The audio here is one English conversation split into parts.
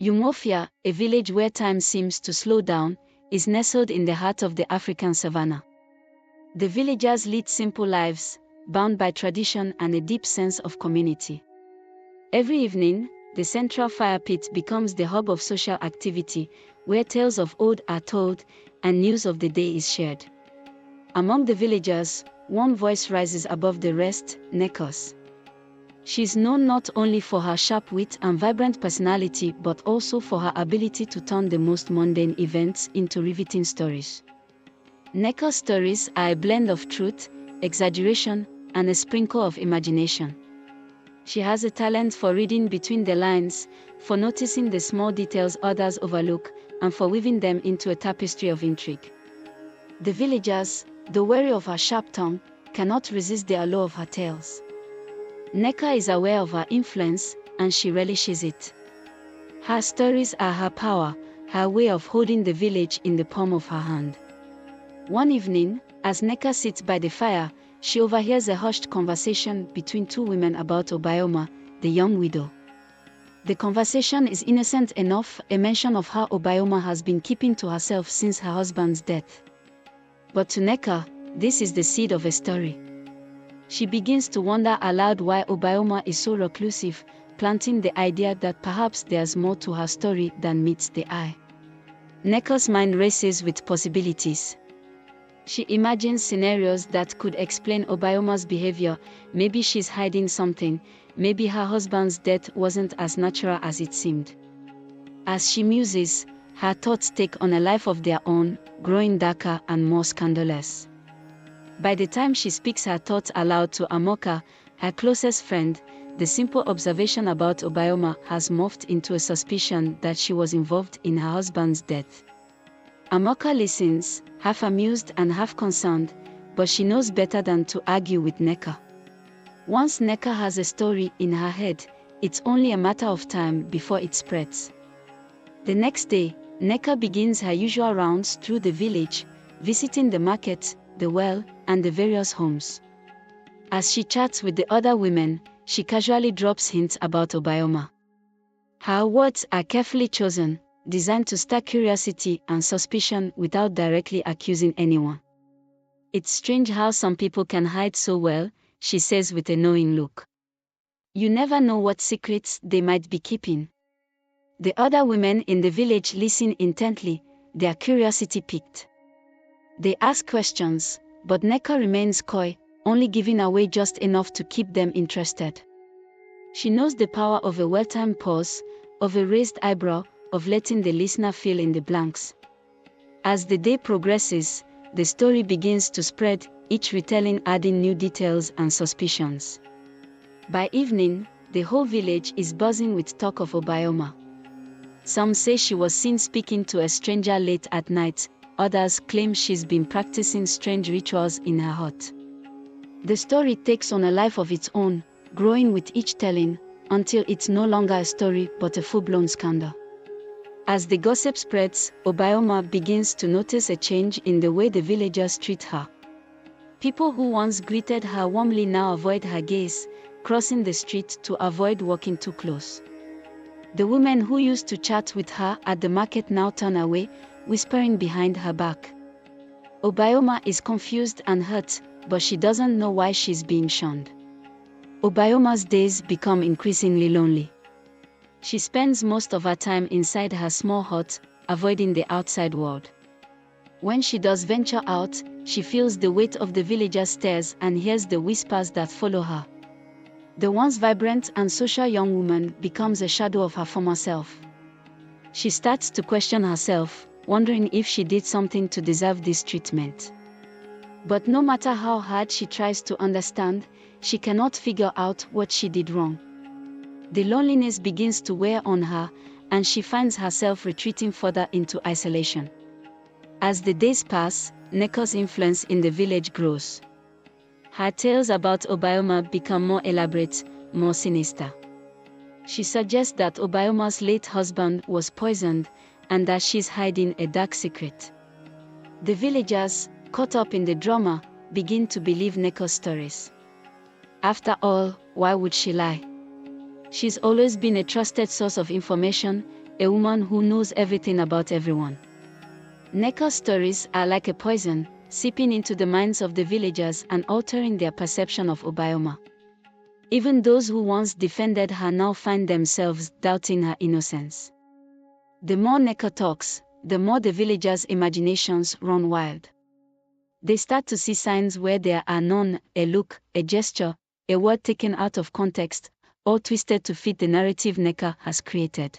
Umuofia, a village where time seems to slow down, is nestled in the heart of the African savanna. The villagers lead simple lives, bound by tradition and a deep sense of community. Every evening, the central fire pit becomes the hub of social activity, where tales of old are told and news of the day is shared. Among the villagers, one voice rises above the rest, Nneka. She is known not only for her sharp wit and vibrant personality but also for her ability to turn the most mundane events into riveting stories. Nneka's stories are a blend of truth, exaggeration, and a sprinkle of imagination. She has a talent for reading between the lines, for noticing the small details others overlook, and for weaving them into a tapestry of intrigue. The villagers, though wary of her sharp tongue, cannot resist the allure of her tales. Nneka is aware of her influence, and she relishes it. Her stories are her power, her way of holding the village in the palm of her hand. One evening, as Nneka sits by the fire, she overhears a hushed conversation between two women about Obioma, the young widow. The conversation is innocent enough, a mention of how Obioma has been keeping to herself since her husband's death. But to Nneka, this is the seed of a story. She begins to wonder aloud why Obioma is so reclusive, planting the idea that perhaps there's more to her story than meets the eye. Nneka's mind races with possibilities. She imagines scenarios that could explain Obioma's behavior. Maybe she's hiding something, maybe her husband's death wasn't as natural as it seemed. As she muses, her thoughts take on a life of their own, growing darker and more scandalous. By the time she speaks her thoughts aloud to Amoka, her closest friend, the simple observation about Obioma has morphed into a suspicion that she was involved in her husband's death. Amoka listens, half amused and half concerned, but she knows better than to argue with Nneka. Once Nneka has a story in her head, it's only a matter of time before it spreads. The next day, Nneka begins her usual rounds through the village, visiting the market, the well, and the various homes. As she chats with the other women, she casually drops hints about Obioma. Her words are carefully chosen, designed to stir curiosity and suspicion without directly accusing anyone. It's strange how some people can hide so well, she says with a knowing look. You never know what secrets they might be keeping. The other women in the village listen intently, their curiosity piqued. They ask questions, but Nneka remains coy, only giving away just enough to keep them interested. She knows the power of a well-timed pause, of a raised eyebrow, of letting the listener fill in the blanks. As the day progresses, the story begins to spread, each retelling adding new details and suspicions. By evening, the whole village is buzzing with talk of Obioma. Some say she was seen speaking to a stranger late at night, others claim she's been practicing strange rituals in her hut. The story takes on a life of its own, growing with each telling, until it's no longer a story but a full-blown scandal. As the gossip spreads, Obioma begins to notice a change in the way the villagers treat her. People who once greeted her warmly now avoid her gaze, crossing the street to avoid walking too close. The women who used to chat with her at the market now turn away, whispering behind her back. Obioma is confused and hurt, but she doesn't know why she's being shunned. Obioma's days become increasingly lonely. She spends most of her time inside her small hut, avoiding the outside world. When she does venture out, she feels the weight of the villagers' stares and hears the whispers that follow her. The once vibrant and social young woman becomes a shadow of her former self. She starts to question herself, wondering if she did something to deserve this treatment. But no matter how hard she tries to understand, she cannot figure out what she did wrong. The loneliness begins to wear on her, and she finds herself retreating further into isolation. As the days pass, Nneka's influence in the village grows. Her tales about Obioma become more elaborate, more sinister. She suggests that Obioma's late husband was poisoned, and that she's hiding a dark secret. The villagers, caught up in the drama, begin to believe Nneka's stories. After all, why would she lie? She's always been a trusted source of information, a woman who knows everything about everyone. Nneka's stories are like a poison, seeping into the minds of the villagers and altering their perception of Obioma. Even those who once defended her now find themselves doubting her innocence. The more Nneka talks, the more the villagers' imaginations run wild. They start to see signs where there are none, a look, a gesture, a word taken out of context, all twisted to fit the narrative Nneka has created.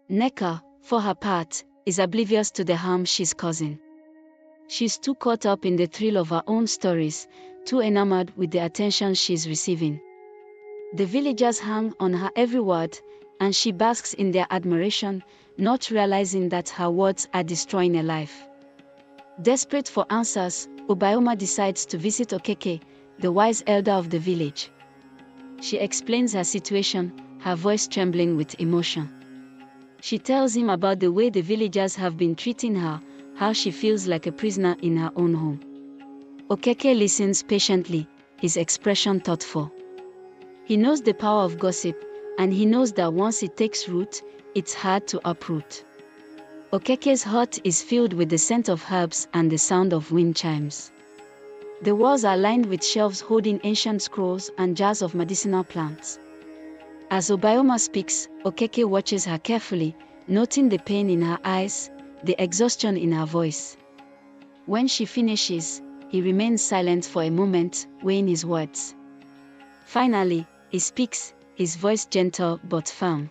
Nneka, for her part, is oblivious to the harm she's causing. She's too caught up in the thrill of her own stories, too enamored with the attention she's receiving. The villagers hang on her every word, and she basks in their admiration, not realizing that her words are destroying a life. Desperate for answers, Obioma decides to visit Okeke, the wise elder of the village. She explains her situation, her voice trembling with emotion. She tells him about the way the villagers have been treating her, how she feels like a prisoner in her own home. Okeke listens patiently, his expression thoughtful. He knows the power of gossip, and he knows that once it takes root, it's hard to uproot. Okeke's heart is filled with the scent of herbs and the sound of wind chimes. The walls are lined with shelves holding ancient scrolls and jars of medicinal plants. As Obioma speaks, Okeke watches her carefully, noting the pain in her eyes, the exhaustion in her voice. When she finishes, he remains silent for a moment, weighing his words. Finally, he speaks, his voice gentle but firm.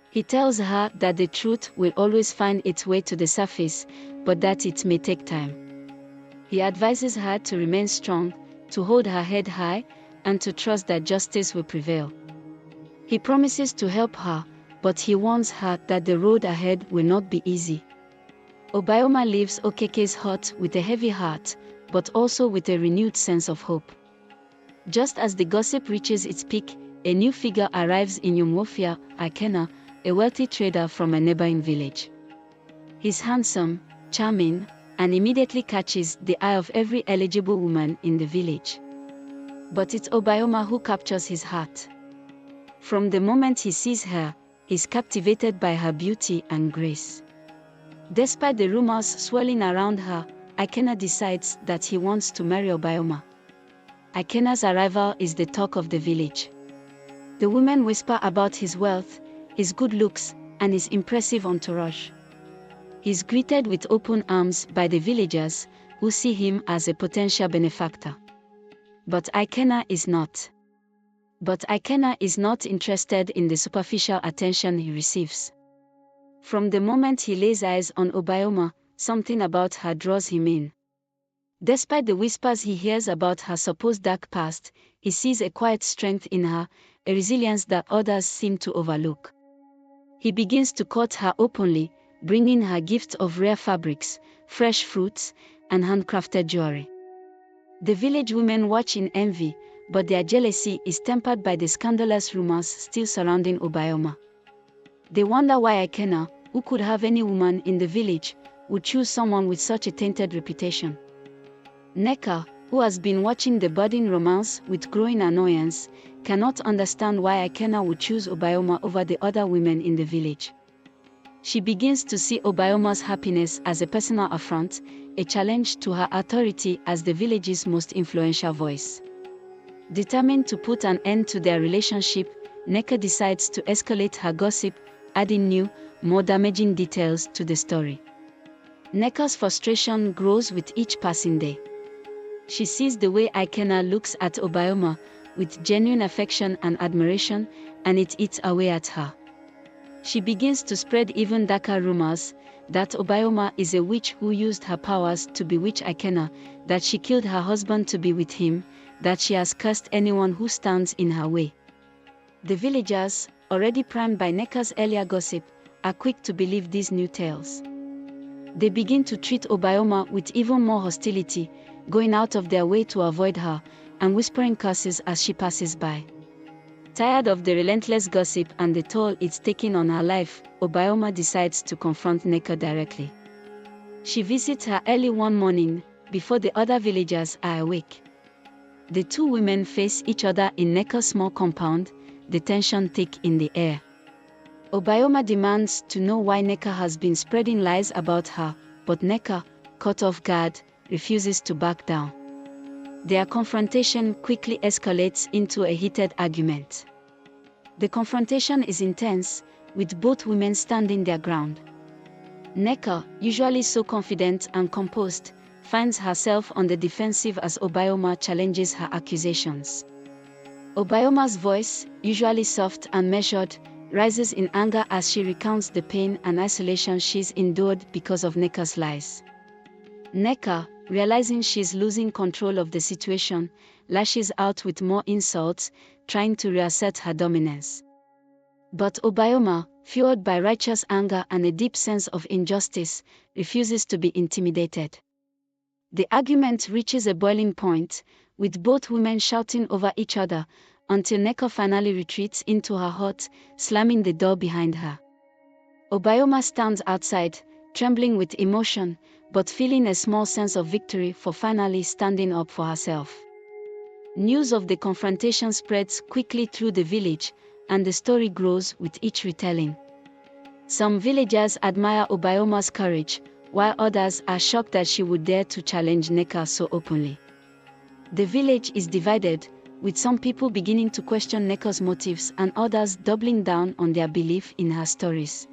He tells her that the truth will always find its way to the surface, but that it may take time. He advises her to remain strong, to hold her head high, and to trust that justice will prevail. He promises to help her, but he warns her that the road ahead will not be easy. Obioma leaves Okeke's hut with a heavy heart, but also with a renewed sense of hope. Just as the gossip reaches its peak, a new figure arrives in Umuofia, Akena, a wealthy trader from a neighboring village. He's handsome, charming, and immediately catches the eye of every eligible woman in the village. But it's Obioma who captures his heart. From the moment he sees her, he's captivated by her beauty and grace. Despite the rumors swirling around her, Akena decides that he wants to marry Obioma. Akena's arrival is the talk of the village. The women whisper about his wealth, his good looks, and his impressive entourage. He's greeted with open arms by the villagers, who see him as a potential benefactor. But Akena is not. Interested in the superficial attention he receives. From the moment he lays eyes on Obioma, something about her draws him in. Despite the whispers he hears about her supposed dark past, he sees a quiet strength in her, a resilience that others seem to overlook. He begins to court her openly, bringing her gifts of rare fabrics, fresh fruits, and handcrafted jewelry. The village women watch in envy, but their jealousy is tempered by the scandalous rumors still surrounding Obioma. They wonder why Akena, who could have any woman in the village, would choose someone with such a tainted reputation. Nneka, who has been watching the budding romance with growing annoyance, cannot understand why Akena would choose Obioma over the other women in the village. She begins to see Obioma's happiness as a personal affront, a challenge to her authority as the village's most influential voice. Determined to put an end to their relationship, Nneka decides to escalate her gossip, adding new, more damaging details to the story. Nneka's frustration grows with each passing day. She sees the way Akena looks at Obioma, with genuine affection and admiration, and it eats away at her. She begins to spread even darker rumors, that Obioma is a witch who used her powers to bewitch Akena, that she killed her husband to be with him, that she has cursed anyone who stands in her way. The villagers, already primed by Nneka's earlier gossip, are quick to believe these new tales. They begin to treat Obioma with even more hostility, going out of their way to avoid her, and whispering curses as she passes by. Tired of the relentless gossip and the toll it's taking on her life, Obioma decides to confront Nneka directly. She visits her early one morning, before the other villagers are awake. The two women face each other in Nneka's small compound, the tension thick in the air. Obayoma demands to know why Nneka has been spreading lies about her, but Nneka, caught off guard, refuses to back down. Their confrontation quickly escalates into a heated argument. The confrontation is intense, with both women standing their ground. Nneka, usually so confident and composed, finds herself on the defensive as Obayoma challenges her accusations. Obayoma's voice, usually soft and measured, rises in anger as she recounts the pain and isolation she's endured because of Nneka's lies. Nneka, realizing she's losing control of the situation, lashes out with more insults, trying to reassert her dominance. But Obayoma, fueled by righteous anger and a deep sense of injustice, refuses to be intimidated. The argument reaches a boiling point, with both women shouting over each other, until Nneka finally retreats into her hut, slamming the door behind her. Obayoma stands outside, trembling with emotion, but feeling a small sense of victory for finally standing up for herself. News of the confrontation spreads quickly through the village, and the story grows with each retelling. Some villagers admire Obayoma's courage, while others are shocked that she would dare to challenge Nneka so openly. The village is divided, with some people beginning to question Nneka's motives and others doubling down on their belief in her stories.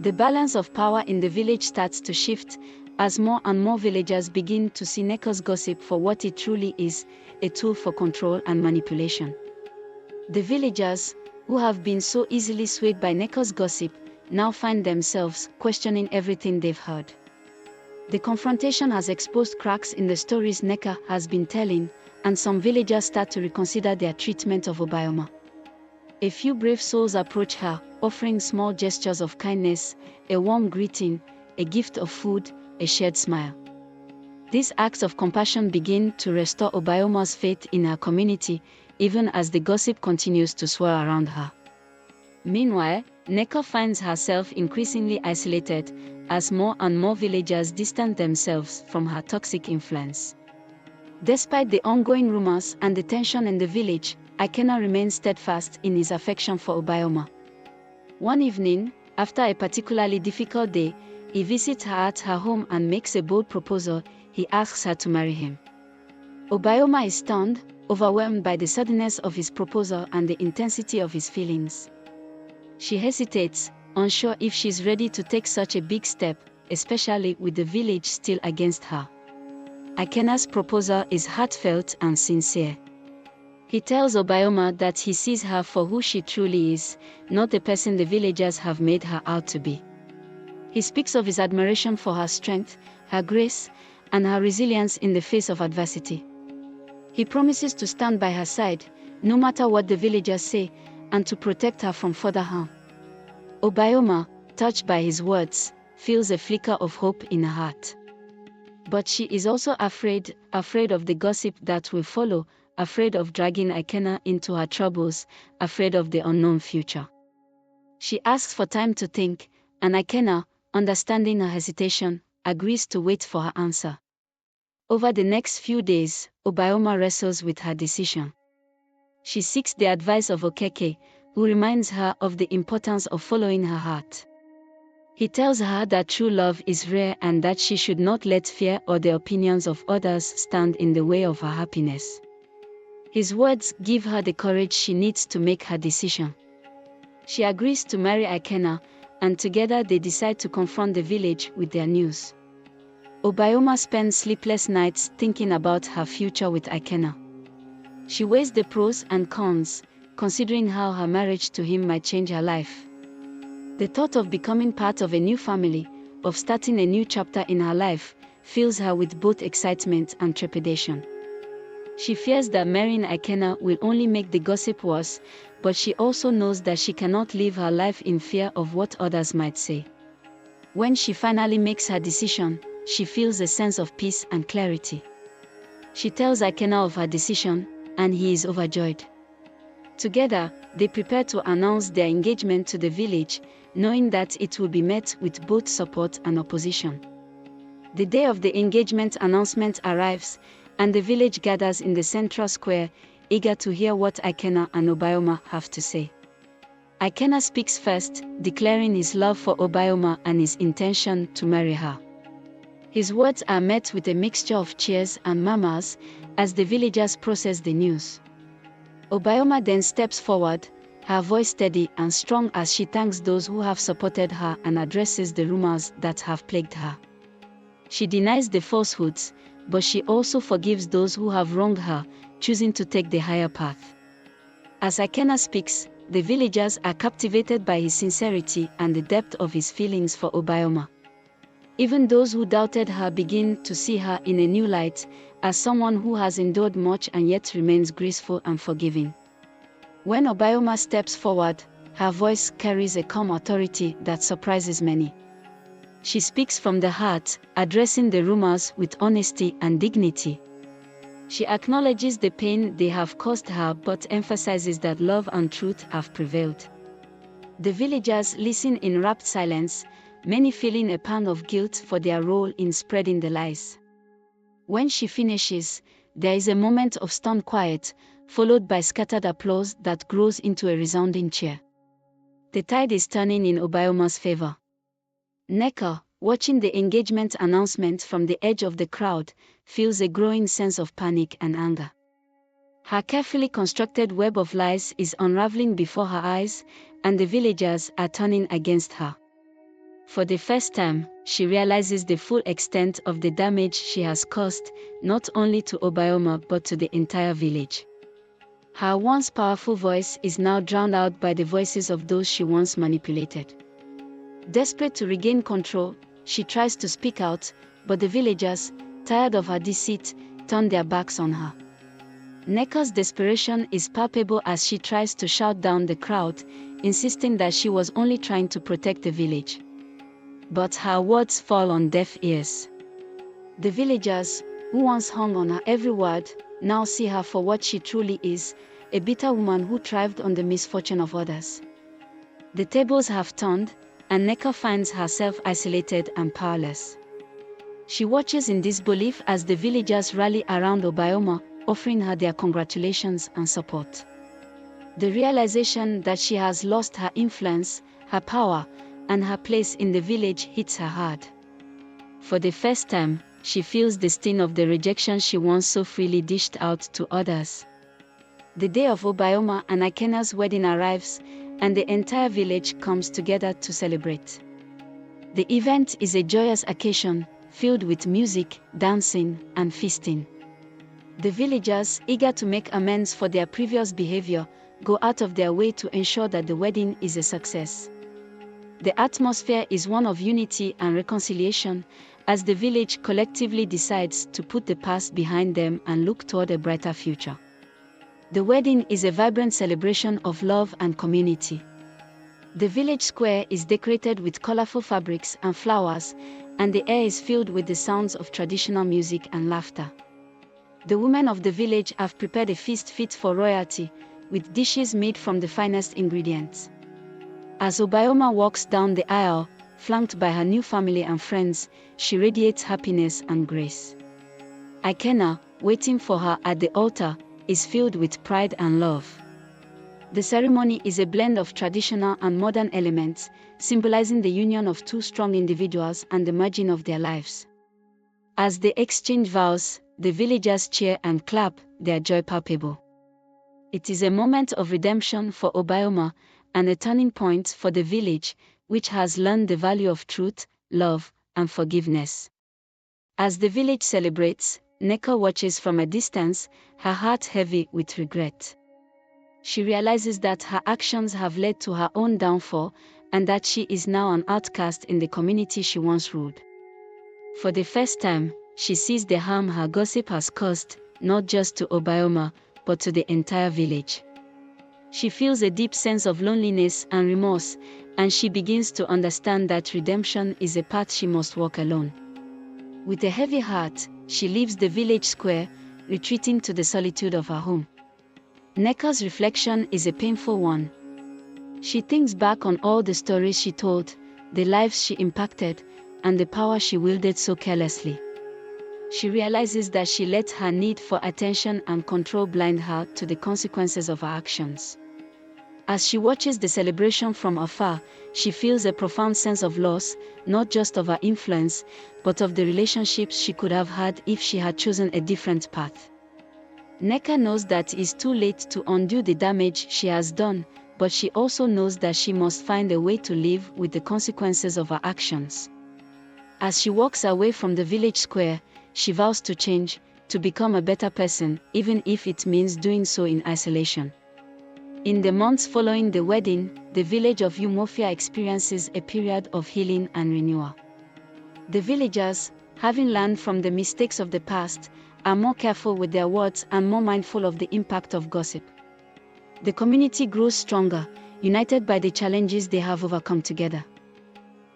The balance of power in the village starts to shift, as more and more villagers begin to see Nneka's gossip for what it truly is, a tool for control and manipulation. The villagers, who have been so easily swayed by Nneka's gossip, now find themselves questioning everything they've heard. The confrontation has exposed cracks in the stories Nneka has been telling, and some villagers start to reconsider their treatment of Obayoma. A few brave souls approach her, offering small gestures of kindness, a warm greeting, a gift of food, a shared smile. These acts of compassion begin to restore Obayoma's faith in her community, even as the gossip continues to swirl around her. Meanwhile, Nneka finds herself increasingly isolated, as more and more villagers distance themselves from her toxic influence. Despite the ongoing rumors and the tension in the village, Ikena remains steadfast in his affection for Obayoma. One evening, after a particularly difficult day, he visits her at her home and makes a bold proposal. He asks her to marry him. Obayoma is stunned, overwhelmed by the suddenness of his proposal and the intensity of his feelings. She hesitates, unsure if she's ready to take such a big step, especially with the village still against her. Ikena's proposal is heartfelt and sincere. He tells Obayoma that he sees her for who she truly is, not the person the villagers have made her out to be. He speaks of his admiration for her strength, her grace, and her resilience in the face of adversity. He promises to stand by her side, no matter what the villagers say, and to protect her from further harm. Obayoma, touched by his words, feels a flicker of hope in her heart. But she is also afraid of the gossip that will follow, afraid of dragging Ikena into her troubles, afraid of the unknown future. She asks for time to think, and Ikena, understanding her hesitation, agrees to wait for her answer. Over the next few days, Obayoma wrestles with her decision. She seeks the advice of Okeke, who reminds her of the importance of following her heart. He tells her that true love is rare and that she should not let fear or the opinions of others stand in the way of her happiness. His words give her the courage she needs to make her decision. She agrees to marry Ikena, and together they decide to confront the village with their news. Obayoma spends sleepless nights thinking about her future with Ikena. She weighs the pros and cons, considering how her marriage to him might change her life. The thought of becoming part of a new family, of starting a new chapter in her life, fills her with both excitement and trepidation. She fears that marrying Ikena will only make the gossip worse, but she also knows that she cannot live her life in fear of what others might say. When she finally makes her decision, she feels a sense of peace and clarity. She tells Ikena of her decision, and he is overjoyed. Together, they prepare to announce their engagement to the village, knowing that it will be met with both support and opposition. The day of the engagement announcement arrives, and the village gathers in the central square, eager to hear what Ikena and Obayoma have to say. Ikena speaks first, declaring his love for Obioma and his intention to marry her. His words are met with a mixture of cheers and murmurs as the villagers process the news. Obioma then steps forward, her voice steady and strong as she thanks those who have supported her and addresses the rumors that have plagued her. She denies the falsehoods, but she also forgives those who have wronged her, choosing to take the higher path. As Ikena speaks, the villagers are captivated by his sincerity and the depth of his feelings for Obioma. Even those who doubted her begin to see her in a new light, as someone who has endured much and yet remains graceful and forgiving. When Obioma steps forward, her voice carries a calm authority that surprises many. She speaks from the heart, addressing the rumors with honesty and dignity. She acknowledges the pain they have caused her but emphasizes that love and truth have prevailed. The villagers listen in rapt silence, many feeling a pang of guilt for their role in spreading the lies. When she finishes, there is a moment of stunned quiet, followed by scattered applause that grows into a resounding cheer. The tide is turning in Obioma's favor. Nneka, watching the engagement announcement from the edge of the crowd, feels a growing sense of panic and anger. Her carefully constructed web of lies is unraveling before her eyes, and the villagers are turning against her. For the first time, she realizes the full extent of the damage she has caused, not only to Obioma but to the entire village. Her once powerful voice is now drowned out by the voices of those she once manipulated. Desperate to regain control, she tries to speak out, but the villagers, tired of her deceit, turn their backs on her. Nneka's desperation is palpable as she tries to shout down the crowd, insisting that she was only trying to protect the village. But her words fall on deaf ears. The villagers, who once hung on her every word, now see her for what she truly is, a bitter woman who thrived on the misfortune of others. The tables have turned, and Nneka finds herself isolated and powerless. She watches in disbelief as the villagers rally around Obioma, offering her their congratulations and support. The realization that she has lost her influence, her power, and her place in the village hits her hard. For the first time, she feels the sting of the rejection she once so freely dished out to others. The day of Obioma and Ikena's wedding arrives, and the entire village comes together to celebrate. The event is a joyous occasion, filled with music, dancing, and feasting. The villagers, eager to make amends for their previous behavior, go out of their way to ensure that the wedding is a success. The atmosphere is one of unity and reconciliation, as the village collectively decides to put the past behind them and look toward a brighter future. The wedding is a vibrant celebration of love and community. The village square is decorated with colorful fabrics and flowers, and the air is filled with the sounds of traditional music and laughter. The women of the village have prepared a feast fit for royalty, with dishes made from the finest ingredients. As Obioma walks down the aisle, flanked by her new family and friends, she radiates happiness and grace. Ikena, waiting for her at the altar, is filled with pride and love. The ceremony is a blend of traditional and modern elements, symbolizing the union of two strong individuals and the merging of their lives. As they exchange vows, the villagers cheer and clap, their joy palpable. It is a moment of redemption for Obioma, and a turning point for the village, which has learned the value of truth, love, and forgiveness. As the village celebrates, Nneka watches from a distance, her heart heavy with regret. She realizes that her actions have led to her own downfall, and that she is now an outcast in the community she once ruled. For the first time, she sees the harm her gossip has caused, not just to Obioma, but to the entire village. She feels a deep sense of loneliness and remorse, and she begins to understand that redemption is a path she must walk alone. With a heavy heart, she leaves the village square, retreating to the solitude of her home. Nneka's reflection is a painful one. She thinks back on all the stories she told, the lives she impacted, and the power she wielded so carelessly. She realizes that she let her need for attention and control blind her to the consequences of her actions. As she watches the celebration from afar, she feels a profound sense of loss, not just of her influence, but of the relationships she could have had if she had chosen a different path. Nneka knows that it is too late to undo the damage she has done, but she also knows that she must find a way to live with the consequences of her actions. As she walks away from the village square, she vows to change, to become a better person, even if it means doing so in isolation. In the months following the wedding, the village of Umuofia experiences a period of healing and renewal. The villagers, having learned from the mistakes of the past, are more careful with their words and more mindful of the impact of gossip. The community grows stronger, united by the challenges they have overcome together.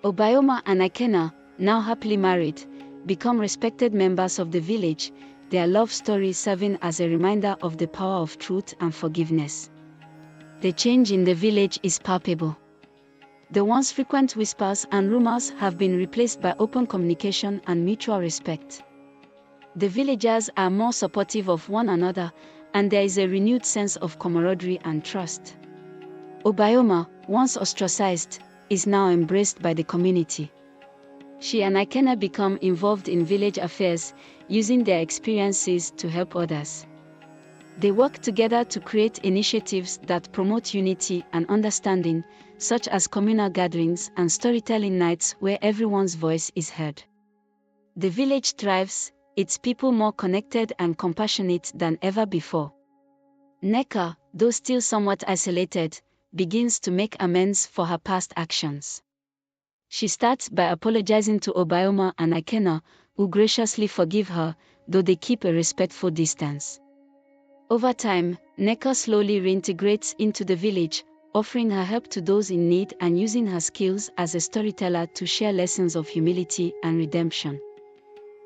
Obioma and Nneka, now happily married, become respected members of the village, their love story serving as a reminder of the power of truth and forgiveness. The change in the village is palpable. The once frequent whispers and rumors have been replaced by open communication and mutual respect. The villagers are more supportive of one another, and there is a renewed sense of camaraderie and trust. Obioma, once ostracized, is now embraced by the community. She and Nneka become involved in village affairs, using their experiences to help others. They work together to create initiatives that promote unity and understanding, such as communal gatherings and storytelling nights where everyone's voice is heard. The village thrives, its people more connected and compassionate than ever before. Nneka, though still somewhat isolated, begins to make amends for her past actions. She starts by apologizing to Obioma and Nneka, who graciously forgive her, though they keep a respectful distance. Over time, Nneka slowly reintegrates into the village, offering her help to those in need and using her skills as a storyteller to share lessons of humility and redemption.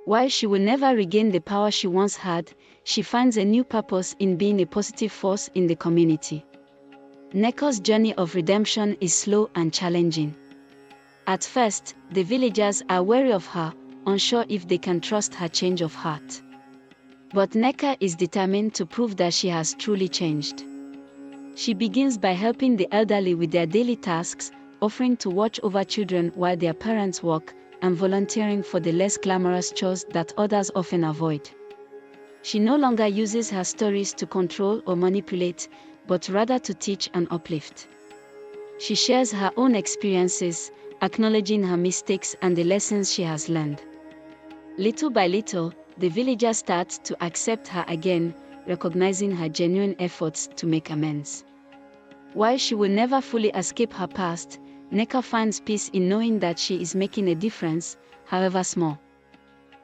While she will never regain the power she once had, she finds a new purpose in being a positive force in the community. Nneka's journey of redemption is slow and challenging. At first, the villagers are wary of her, unsure if they can trust her change of heart. But Nneka is determined to prove that she has truly changed. She begins by helping the elderly with their daily tasks, offering to watch over children while their parents work, and volunteering for the less glamorous chores that others often avoid. She no longer uses her stories to control or manipulate, but rather to teach and uplift. She shares her own experiences, acknowledging her mistakes and the lessons she has learned. Little by little, the villagers start to accept her again, recognizing her genuine efforts to make amends. While she will never fully escape her past, Nneka finds peace in knowing that she is making a difference, however small.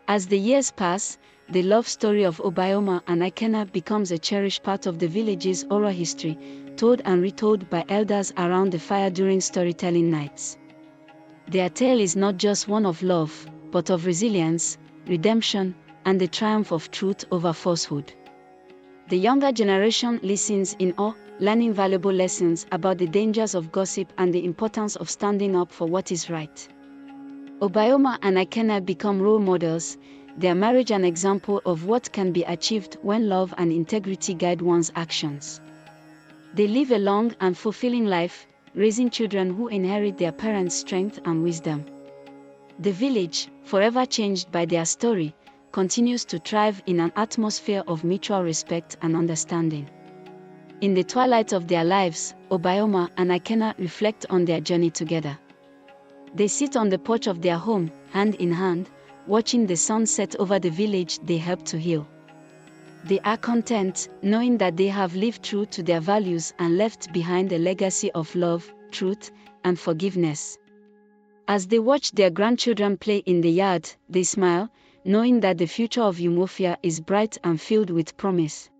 As the years pass, the love story of Obioma and Nneka becomes a cherished part of the village's oral history, told and retold by elders around the fire during storytelling nights. Their tale is not just one of love, but of resilience, redemption, and the triumph of truth over falsehood. The younger generation listens in awe, learning valuable lessons about the dangers of gossip and the importance of standing up for what is right. Obioma and Nneka become role models, their marriage an example of what can be achieved when love and integrity guide one's actions. They live a long and fulfilling life, raising children who inherit their parents' strength and wisdom. The village, forever changed by their story, continues to thrive in an atmosphere of mutual respect and understanding. In the twilight of their lives, Obioma and Nneka reflect on their journey together. They sit on the porch of their home, hand in hand, watching the sun set over the village they helped to heal. They are content, knowing that they have lived true to their values and left behind a legacy of love, truth, and forgiveness. As they watch their grandchildren play in the yard, they smile, knowing that the future of Umuofia is bright and filled with promise.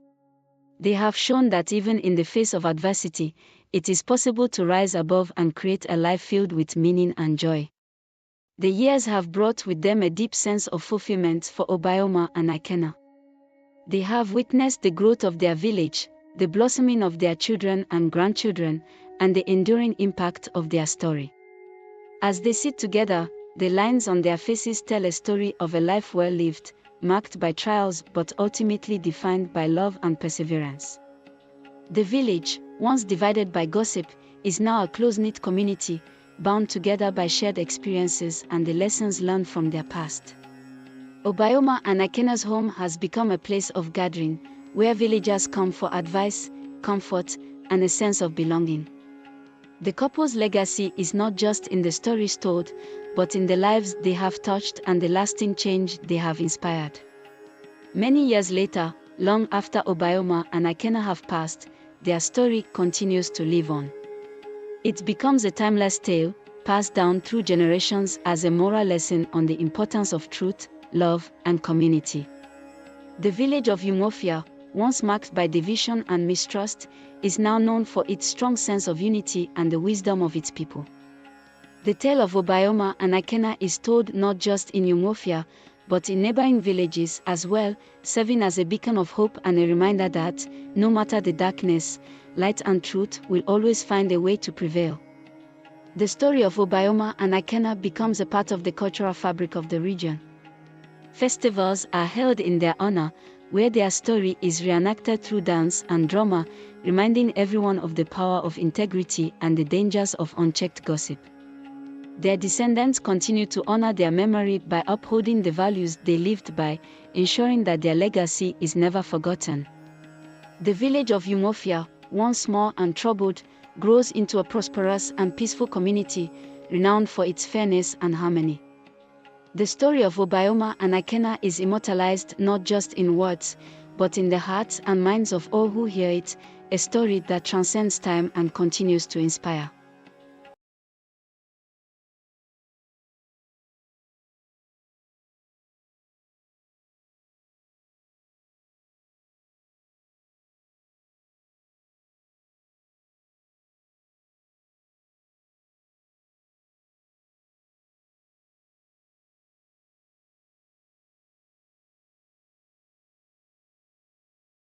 They have shown that even in the face of adversity, it is possible to rise above and create a life filled with meaning and joy. The years have brought with them a deep sense of fulfillment for Obioma and Nneka. They have witnessed the growth of their village, the blossoming of their children and grandchildren, and the enduring impact of their story. As they sit together, the lines on their faces tell a story of a life well lived, marked by trials but ultimately defined by love and perseverance. The village, once divided by gossip, is now a close-knit community, bound together by shared experiences and the lessons learned from their past. Obioma and Akena's home has become a place of gathering, where villagers come for advice, comfort, and a sense of belonging. The couple's legacy is not just in the stories told, but in the lives they have touched and the lasting change they have inspired. Many years later, long after Obioma and Akena have passed, their story continues to live on. It becomes a timeless tale, passed down through generations as a moral lesson on the importance of truth, love, and community. The village of Umofia, once marked by division and mistrust, is now known for its strong sense of unity and the wisdom of its people. The tale of Obioma and Akena is told not just in Umofia, but in neighboring villages as well, serving as a beacon of hope and a reminder that, no matter the darkness, light and truth will always find a way to prevail. The story of Obioma and Akena becomes a part of the cultural fabric of the region. Festivals are held in their honor, where their story is reenacted through dance and drama, reminding everyone of the power of integrity and the dangers of unchecked gossip. Their descendants continue to honor their memory by upholding the values they lived by, ensuring that their legacy is never forgotten. The village of Umofia, once small and troubled, grows into a prosperous and peaceful community, renowned for its fairness and harmony. The story of Obioma and Akena is immortalized not just in words, but in the hearts and minds of all who hear it, a story that transcends time and continues to inspire.